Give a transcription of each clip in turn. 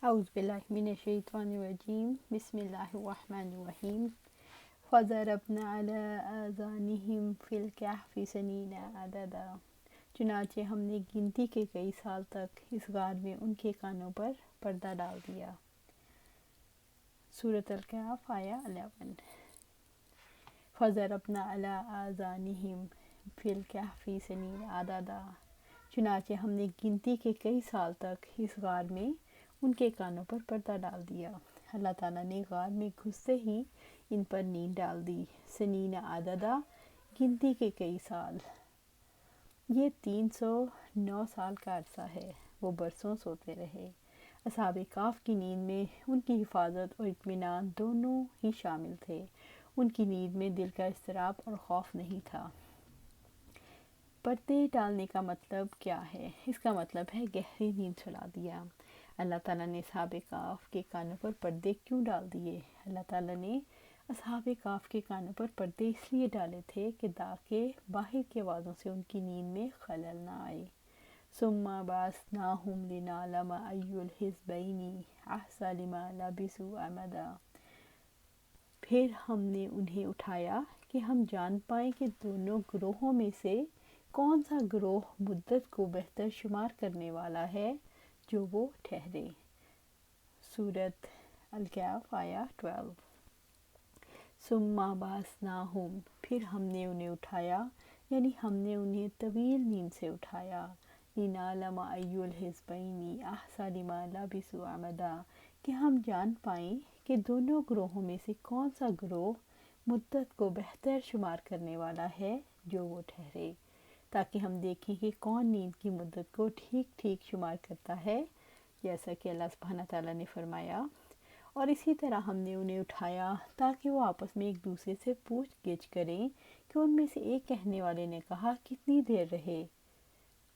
اعوذ باللہ من الشیطان الرجیم بسم اللہ الرحمن الرحیم فضربنا علی آذانہم فی الکہف سنین عددا چنانچہ ہم نے گنتی کے کئی سال تک اس غار میں ان کے کانوں پر پردہ ڈال دیا۔ سورۃ الکہف آیا 11۔ فضربنا علی آذانہم فی الکہف سنین عددا چنانچہ ہم نے گنتی کے کئی سال تک اس غار میں ان کے کانوں پر پردہ ڈال دیا۔ اللہ تعالیٰ نے غار میں گھستے ہی ان پر نیند ڈال دی۔ سنین عددا گنتی کے کئی سال، یہ 309 سال کا عرصہ ہے۔ وہ برسوں سوتے رہے۔ اصحاب کہف کی نیند میں ان کی حفاظت اور اطمینان دونوں ہی شامل تھے۔ ان کی نیند میں دل کا اضطراب اور خوف نہیں تھا۔ پردے ڈالنے کا مطلب کیا ہے؟ اس کا مطلب ہے گہری نیند سلا دیا۔ اللہ تعالیٰ نے اصحاب کہف کے کانوں پر پردے کیوں ڈال دیے؟ اللہ تعالیٰ نے اصحاب کہف کے کانوں پر پردے اس لیے ڈالے تھے کہ تاکہ باہر کی آوازوں سے ان کی نیند میں خلل نہ آئے۔ ثم بعثناہم لنعلم ای الحزبین احصی لما لبثوا امدا، پھر ہم نے انہیں اٹھایا کہ ہم جان پائیں کہ دونوں گروہوں میں سے کون سا گروہ مدت کو بہتر شمار کرنے والا ہے جو وہ ٹھہرے۔ سورۃ الکہف آیا 12۔ ثم بعثناہم، پھر ہم نے انہیں اٹھایا، یعنی ہم نے انہیں طویل نیند سے اٹھایا۔ لنعلم ای الحزبین احصی لما لبثوا امدا، کہ ہم جان پائیں کہ دونوں گروہوں میں سے کون سا گروہ مدت کو بہتر شمار کرنے والا ہے جو وہ ٹھہرے، تاکہ ہم دیکھیں کہ کون نیند کی مدت کو ٹھیک ٹھیک شمار کرتا ہے، جیسا کہ اللہ سبحانہ تعالیٰ نے فرمایا۔ اور اسی طرح ہم نے انہیں اٹھایا تاکہ وہ آپس میں ایک دوسرے سے پوچھ گچھ کریں کہ ان میں سے ایک کہنے والے نے کہا کتنی دیر رہے؟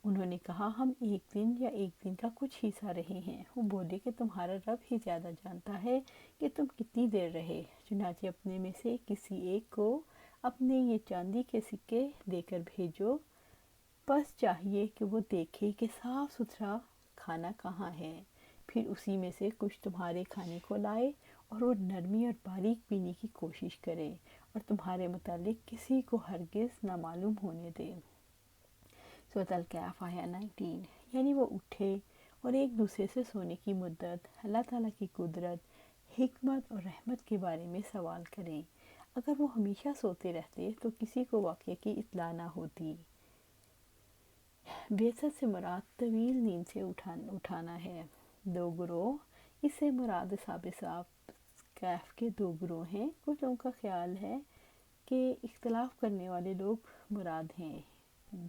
انہوں نے کہا ہم ایک دن یا ایک دن کا کچھ حصہ رہے ہیں۔ وہ بولے کہ تمہارا رب ہی زیادہ جانتا ہے کہ تم کتنی دیر رہے۔ چنانچہ اپنے میں سے کسی ایک کو اپنے یہ چاندی کے سکے دے کر بھیجو، بس چاہیے کہ وہ دیکھے کہ صاف ستھرا کھانا کہاں ہے، پھر اسی میں سے کچھ تمہارے کھانے کو لائے اور وہ نرمی اور باریک پینے کی کوشش کرے اور تمہارے متعلق کسی کو ہرگز نہ معلوم ہونے دے۔ سورۃ الکہف آیا 19۔ یعنی وہ اٹھے اور ایک دوسرے سے سونے کی مدت، اللہ تعالیٰ کی قدرت، حکمت اور رحمت کے بارے میں سوال کریں۔ اگر وہ ہمیشہ سوتے رہتے تو کسی کو واقعے کی اطلاع نہ ہوتی۔ بعثت سے مراد طویل نیند سے اٹھانا ہے۔ دو گروہ، اس سے مراد اصحاب کہف کے دو گروہ ہیں۔ کچھ لوگوں کا خیال ہے کہ اختلاف کرنے والے لوگ مراد ہیں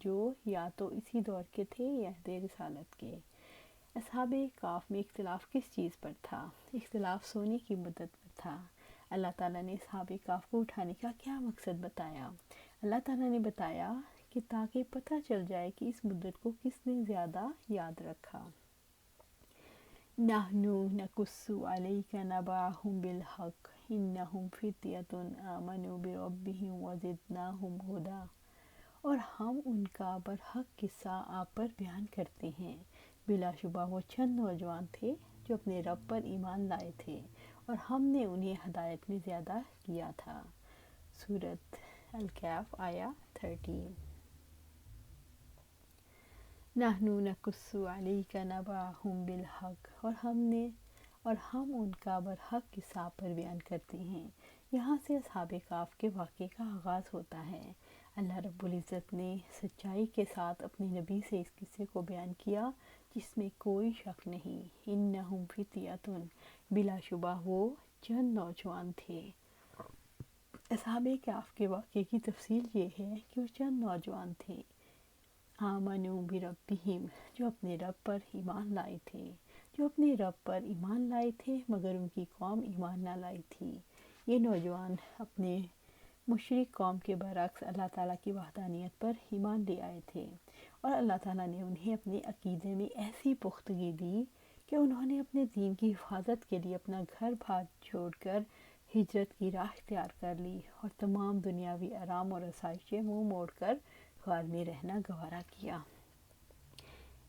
جو یا تو اسی دور کے تھے یا عہد رسالت کے۔ اصحاب کہف میں اختلاف کس چیز پر تھا؟ اختلاف سونے کی مدت پر تھا۔ اللہ تعالیٰ نے اصحاب کہف کو اٹھانے کا کیا مقصد بتایا؟ اللہ تعالیٰ نے بتایا کہ تاکہ پتہ چل جائے کہ اس مدت کو کس نے زیادہ یاد رکھا۔ نحن نقص علیک نبأہم بالحق انہم فتیۃ آمنوا بربہم وزدناہم ہدی، اور ہم ان کا برحق قصہ آپ پر بیان کرتے ہیں۔ بلا شبہ وہ چند نوجوان تھے جو اپنے رب پر ایمان لائے تھے اور ہم نے انہیں ہدایت میں زیادہ کیا تھا۔ سورۃ الکہف آیا 13۔ نحن نقص علیک نبأہم بالحق، اور ہم ان کا برحق قصہ آپ پر بیان کرتے ہیں۔ یہاں سے اصحاب کہف کے واقعے کا آغاز ہوتا ہے۔ اللہ رب العزت نے سچائی کے ساتھ اپنے نبی سے اس قصے کو بیان کیا جس میں کوئی شک نہیں۔ انہم فتیۃ، بلا شبہ وہ چند نوجوان تھے۔ اصحاب کہف کے واقعے کی تفصیل یہ ہے کہ وہ چند نوجوان تھے، آمنوا بربہم، جو اپنے رب پر ایمان لائے تھے مگر ان کی قوم ایمان نہ لائی تھی۔ یہ نوجوان اپنے مشرک قوم کے برعکس اللہ تعالیٰ کی وحدانیت پر ایمان لے آئے تھے، اور اللہ تعالیٰ نے انہیں اپنے عقیدے میں ایسی پختگی دی کہ انہوں نے اپنے دین کی حفاظت کے لیے اپنا گھر بار چھوڑ کر ہجرت کی راہ اختیار کر لی اور تمام دنیاوی آرام اور آسائش سے منہ موڑ کر غار میں رہنا گوارا کیا۔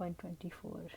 124।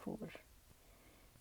4।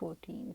14।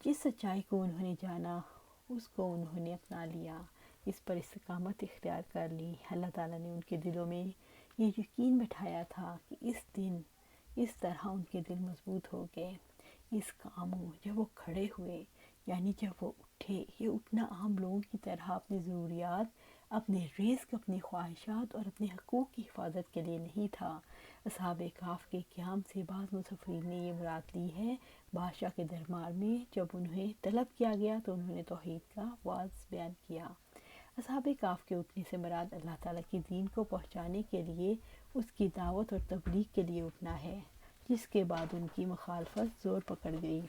جس سچائی کو انہوں نے جانا اس کو انہوں نے اپنا لیا، اس پر استقامت اختیار کر لی۔ اللہ تعالیٰ نے ان کے دلوں میں یہ یقین بٹھایا تھا کہ اس دن اس طرح ان کے دل مضبوط ہو گئے۔ اس کاموں جب وہ کھڑے ہوئے، یعنی جب وہ اٹھے، یہ اٹھنا عام لوگوں کی طرح اپنی ضروریات، اپنے رزق، اپنی خواہشات اور اپنے حقوق کی حفاظت کے لیے نہیں تھا۔ اصحاب کہف کے قیام سے بعض مفسرین نے یہ مراد لی ہے بادشاہ کے دربار میں جب انہیں طلب کیا گیا تو انہوں نے توحید کا واضح بیان کیا۔ اصحاب کہف کے اٹھنے سے مراد اللہ تعالیٰ کی دین کو پہنچانے کے لیے، اس کی دعوت اور تبلیغ کے لیے اٹھنا ہے، جس کے بعد ان کی مخالفت زور پکڑ گئی۔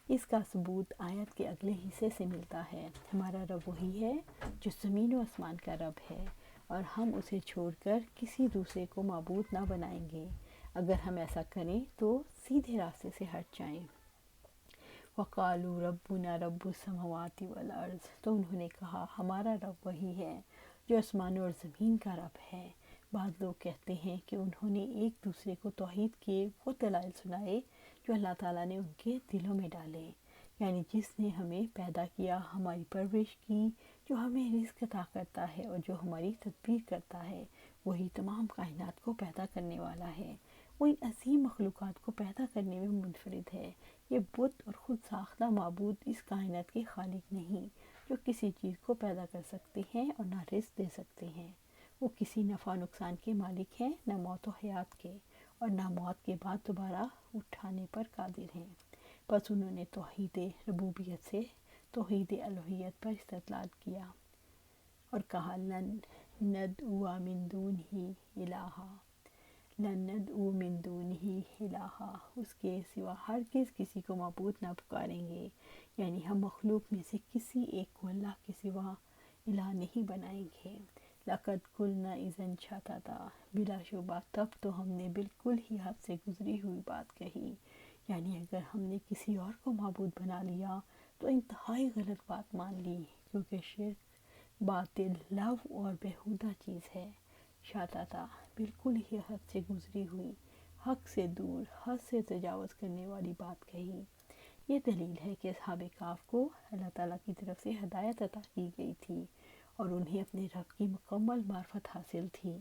اس کا ثبوت آیت کے اگلے حصے سے ملتا ہے۔ ہمارا رب وہی ہے جو زمین و آسمان کا رب ہے، اور ہم اسے چھوڑ کر کسی دوسرے کو معبود نہ بنائیں گے۔ اگر ہم ایسا کریں تو سیدھے راستے سے ہٹ جائیں۔ وَقَالُوا رَبُّنَا رَبُّ السَّمَاوَاتِ وَالْأَرْضِ، تو انہوں نے کہا ہمارا رب وہی ہے جو آسمانوں اور زمین کا رب ہے۔ بعض لوگ کہتے ہیں کہ انہوں نے ایک دوسرے کو توحید کے وہ دلائل سنائے جو اللہ تعالیٰ نے ان کے دلوں میں ڈالے، یعنی جس نے ہمیں پیدا کیا، ہماری پرورش کی، جو ہمیں رزق عطا کرتا ہے اور جو ہماری تدبیر کرتا ہے، وہی تمام کائنات کو پیدا کرنے والا ہے، وہ ان عظیم مخلوقات کو پیدا کرنے میں منفرد ہے۔ یہ بت اور خود ساختہ معبود اس کائنات کے خالق نہیں، جو کسی چیز کو پیدا کر سکتے ہیں اور نہ رزق دے سکتے ہیں۔ وہ کسی نفع نقصان کے مالک ہیں، نہ موت و حیات کے، اور نہ موت کے بعد دوبارہ اٹھانے پر قادر ہیں۔ بس انہوں نے توحید ربوبیت سے توحید الوہیت پر استدلال کیا اور کہا لن ندعو من دونہ الہا، لن ندعو من دونہ الہا، اس کے سوا ہرگز کسی کو معبود نہ پکاریں گے، یعنی ہم مخلوق میں سے کسی ایک کو اللہ کے سوا الہ نہیں بنائیں گے۔ لقد قلنا اذا شططا، بلا شبہ تب تو ہم نے بالکل ہی حد سے گزری ہوئی بات کہی، یعنی اگر ہم نے کسی اور کو معبود بنا لیا تو انتہائی غلط بات مان لی، کیونکہ شرک باطل، لغو اور بیہودہ چیز ہے۔ شططا بالکل ہی حد سے گزری ہوئی، حق سے دور، حد سے تجاوز کرنے والی بات کہی۔ یہ دلیل ہے کہ اصحاب کہف کو اللہ تعالیٰ کی طرف سے ہدایت عطا کی گئی تھی اور انہیں اپنے رب کی مکمل معرفت حاصل تھی۔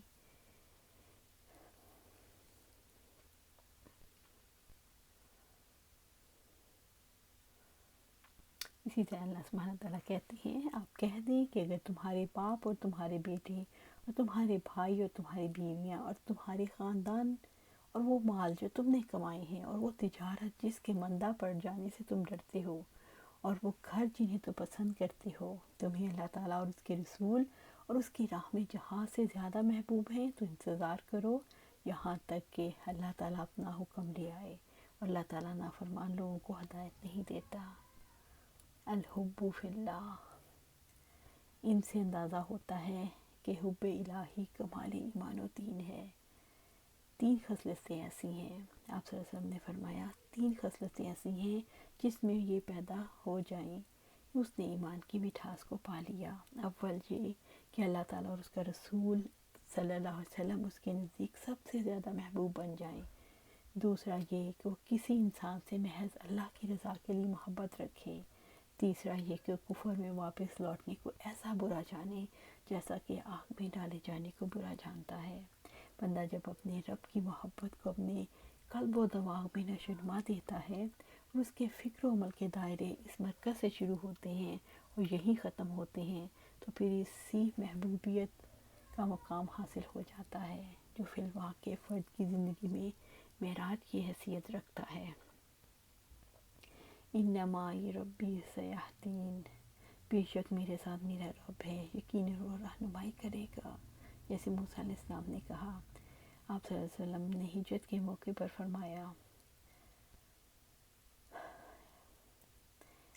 اسی طرح اللہ سبحانہ تعالیٰ کہتے ہیں آپ کہہ دیں کہ اگر تمہارے باپ اور تمہارے بیٹے اور تمہارے بھائی اور تمہاری بیویاں اور تمہارے خاندان اور وہ مال جو تم نے کمائے ہیں اور وہ تجارت جس کے مندہ پڑ جانے سے تم ڈرتے ہو اور وہ گھر جنہیں تم پسند کرتے ہو تمہیں اللہ تعالیٰ اور اس کے رسول اور اس کی راہ میں جہاں سے زیادہ محبوب ہیں تو انتظار کرو یہاں تک کہ اللہ تعالیٰ اپنا حکم لے آئے، اور اللہ تعالیٰ نافرمان لوگوں کو ہدایت نہیں دیتا۔ الحب فی اللہ، ان سے اندازہ ہوتا ہے کہ حب الہی کمال ایمان و دین ہے۔ تین خصلتیں ایسی ہیں، آپ صلی اللہ علیہ وسلم نے فرمایا تین خصلتیں ایسی ہیں جس میں یہ پیدا ہو جائیں اس نے ایمان کی مٹھاس کو پا لیا۔ اول یہ کہ اللہ تعالیٰ اور اس کا رسول صلی اللہ علیہ وسلم اس کے نزدیک سب سے زیادہ محبوب بن جائیں۔ دوسرا یہ کہ وہ کسی انسان سے محض اللہ کی رضا کے لیے محبت رکھے۔ تیسرا یہ کہ کفر میں واپس لوٹنے کو ایسا برا جانے جیسا کہ آگ میں ڈالے جانے کو برا جانتا ہے۔ بندہ جب اپنے رب کی محبت کو اپنے قلب و دماغ میں نشوونما دیتا ہے اور اس کے فکر و عمل کے دائرے اس مرکز سے شروع ہوتے ہیں اور یہیں ختم ہوتے ہیں تو پھر اسی محبوبیت کا مقام حاصل ہو جاتا ہے جو فی الواقع فرد کی زندگی میں معراج کی حیثیت رکھتا ہے۔ انما ربی سیہدین، بے شک میرے ساتھ میرا رب ہے، یقیناً وہ رہنمائی کرے گا، جیسے موسیٰ علیہ السلام نے کہا۔ آپ صلی اللہ علیہ وسلم نے ہجرت کے موقع پر فرمایا،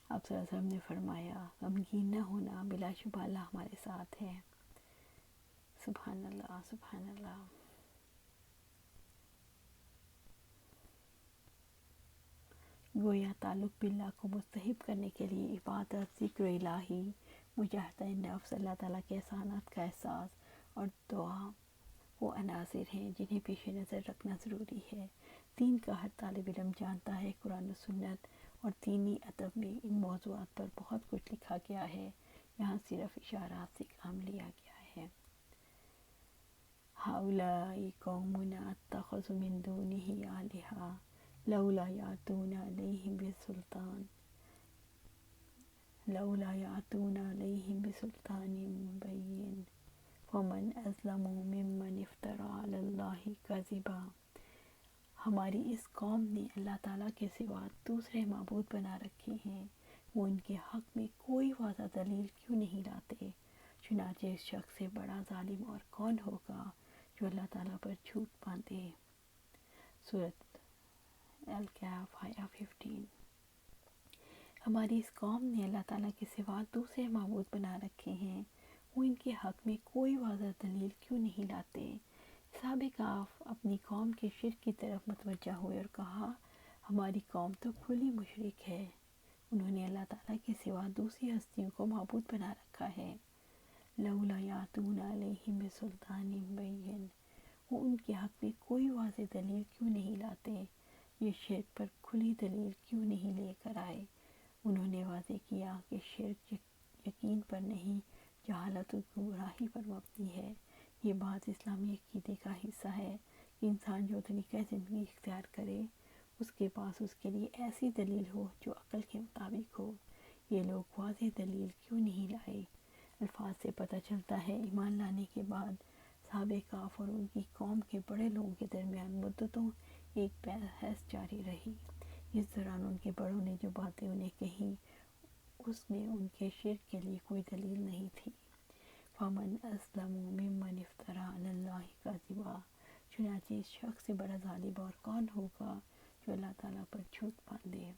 آپ صلی اللہ علیہ وسلم نے فرمایا غمگین نہ ہونا، بلا شبہ اللہ ہمارے ساتھ ہے۔ سبحان اللہ، سبحان اللہ۔ گویا تعلق باللہ کو مستحب کرنے کے لیے عبادت، ذکر الہی، مجاہدہ نفس، اللہ تعالیٰ کے احسانات کا احساس اور دعا وہ عناصر ہیں جنہیں پیش نظر رکھنا ضروری ہے۔ دین کا ہر طالب علم جانتا ہے قرآن و سنت اور دینی ادب میں ان موضوعات پر بہت کچھ لکھا گیا ہے، یہاں صرف اشارات سے کام لیا گیا ہے۔ ہؤلاء قوم اتخذوا من دونه آلهة لولا یأتون علیہم بسلطان مبین ومن اظلم ممن افترى علی اللہ کذبا۔ ہماری اس قوم نے اللہ تعالیٰ کے سوا دوسرے معبود بنا رکھے ہیں، وہ ان کے حق میں کوئی واضح دلیل کیوں نہیں لاتے؟ چنانچہ اس شخص سے بڑا ظالم اور کون ہوگا جو اللہ تعالیٰ پر جھوٹ باندھے۔ سورۃ الکہف آیہ 15۔ ہماری اس قوم نے اللہ تعالیٰ کے سوا دوسرے معبود بنا رکھے ہیں، وہ ان کے حق میں کوئی واضح دلیل کیوں نہیں لاتے؟ اصحاب کہف اپنی قوم کے شرک کی طرف متوجہ ہوئے اور کہا، ہماری قوم تو کھلی مشرک ہے، انہوں نے اللہ تعالیٰ کے سوا دوسری ہستیوں کو معبود بنا رکھا ہے۔ لولا یاتون علیہم بسلطان مبین، وہ ان کے حق میں کوئی واضح دلیل کیوں نہیں لاتے؟ یہ شرک پر کھلی دلیل کیوں نہیں لے کر آئے؟ انہوں نے واضح کیا کہ شرک یقین پر نہیں، جہالت و گمراہی پر مبنی ہے۔ یہ بات اسلامی عقیدے کا حصہ ہے کہ انسان جو طریقہ زندگی اختیار کرے اس کے پاس اس کے لیے ایسی دلیل ہو جو عقل کے مطابق ہو۔ یہ لوگ واضح دلیل کیوں نہیں لائے؟ الفاظ سے پتہ چلتا ہے ایمان لانے کے بعد اصحاب کہف اور ان کی قوم کے بڑے لوگوں کے درمیان مدتوں ایک بحث جاری رہی۔ اس دوران ان کے بڑوں نے جو باتیں انہیں کہیں اس میں ان کے شرک کے لیے کوئی دلیل نہیں تھی۔ فَمَنْ أَظْلَمُ مِمَّنِ افْتَرَى عَلَى اللَّهِ كَذِبًا، چنانچہ اس شخص سے بڑا ظالم اور کون ہوگا جو اللہ تعالیٰ پر جھوٹ باندھے۔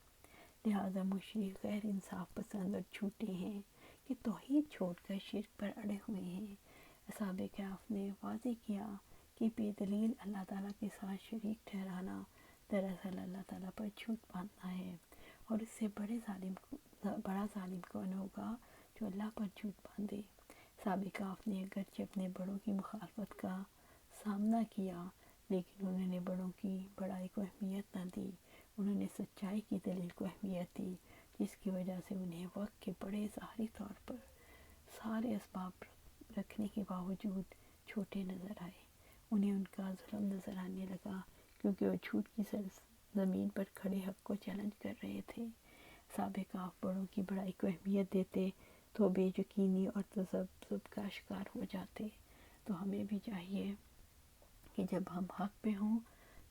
لہٰذا مشرک غیر انصاف پسند اور جھوٹے ہیں کہ توحید چھوڑ کر شرک پر اڑے ہوئے ہیں۔ اصحاب کہف نے واضح کیا کہ بے دلیل اللہ تعالیٰ کے ساتھ شریک ٹھہرانا دراصل اللہ تعالیٰ پر جھوٹ باندھنا ہے، اور اس سے بڑا ظالم کون ہوگا جو اللہ پر جھوٹ باندھے۔ اصحاب کہف نے اگرچہ اپنے بڑوں کی مخالفت کا سامنا کیا، لیکن انہوں نے بڑوں کی بڑائی کو اہمیت نہ دی، انہوں نے سچائی کی دلیل کو اہمیت دی، جس کی وجہ سے انہیں وقت کے بڑے ظاہری طور پر سارے اسباب رکھنے کے باوجود چھوٹے نظر آئے۔ انہیں ان کا ظلم نظر آنے لگا کیونکہ وہ جھوٹ کی زمین پر کھڑے حق کو چیلنج کر رہے تھے۔ اصحاب کہف بڑوں کی بڑائی کو اہمیت دیتے تو بے یقینی اور تذبذب کا شکار ہو جاتے۔ تو ہمیں بھی چاہیے کہ جب ہم حق پہ ہوں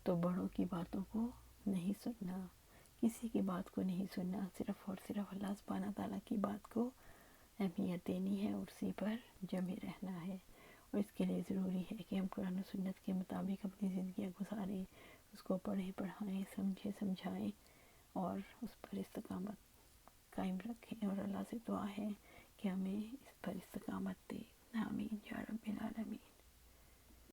تو بڑوں کی باتوں کو نہیں سننا، کسی کی بات کو نہیں سننا، صرف اور صرف اللہ سبحانہ تعالیٰ کی بات کو اہمیت دینی ہے اور اسی پر جمے رہنا ہے۔ اور اس کے لیے ضروری ہے کہ ہم قرآن و سنت کے مطابق اپنی زندگیاں گزاریں، اس کو پڑھیں پڑھائیں، سمجھائیں اور اس پر استقامت قائم رکھیں، اور اللہ سے دعا ہے کہ ہمیں اس پر استقامت دے۔ آمین یا رب العالمین۔